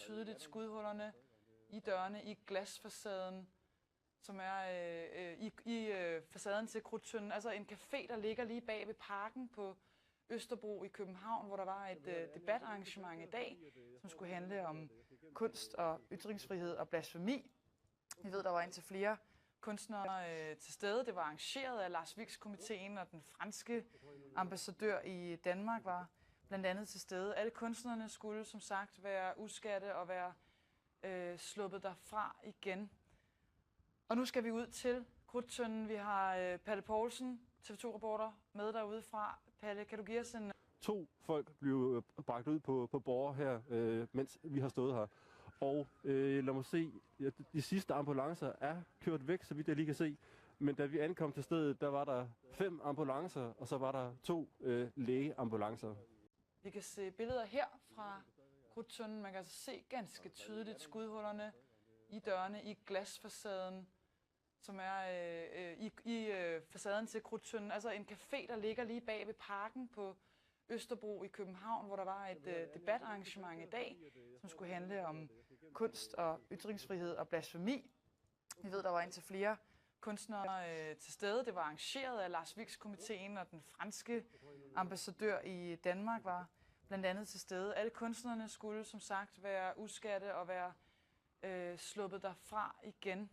tydeligt skudhullerne i dørene, i glasfacaden, som er i facaden til Krudttønden. Altså en café, der ligger lige bag ved parken på Østerbro i København, hvor der var et debatarrangement i dag, som skulle handle om kunst og ytringsfrihed og blasfemi. Vi ved, der var indtil flere kunstnere til stede. Det var arrangeret af Lars Vilks-komiteen, og den franske ambassadør i Danmark var blandt andet til stede. Alle kunstnerne skulle som sagt være uskatte og være sluppet derfra igen. Og nu skal vi ud til Krudttønden. Vi har Palle Poulsen, TV2-reporter, med derude fra. Palle, kan du give os en... 2 folk blev bragt ud på Borre her, mens vi har stået her. Og lad mig se, de sidste ambulancer er kørt væk, så vidt jeg lige kan se. Men da vi ankom til stedet, der var der 5 ambulancer, og så var der 2 lægeambulancer. Vi kan se billeder her fra Krudttønden. Man kan altså se ganske tydeligt skudhullerne i dørene, i glasfacaden, som er i facaden til Krudttønden. Altså en café, der ligger lige bag ved parken på Østerbro i København, hvor der var et debatarrangement i dag, som skulle handle om kunst og ytringsfrihed og blasfemi. Vi ved, der var indtil flere kunstnere til stede. Det var arrangeret af Lars Vilks-komiteen, og den franske ambassadør i Danmark var blandt andet til stede. Alle kunstnerne skulle som sagt være uskatte og være sluppet derfra igen.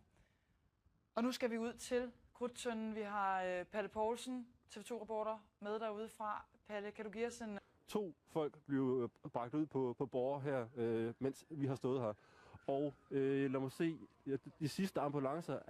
Og nu skal vi ud til Krudttønden. Vi har Palle Poulsen, TV2-reporter, med derude fra. Palle, kan du give os en... 2 folk blev bragt ud på Borre her, mens vi har stået her. Og lad mig se, de sidste ambulancer er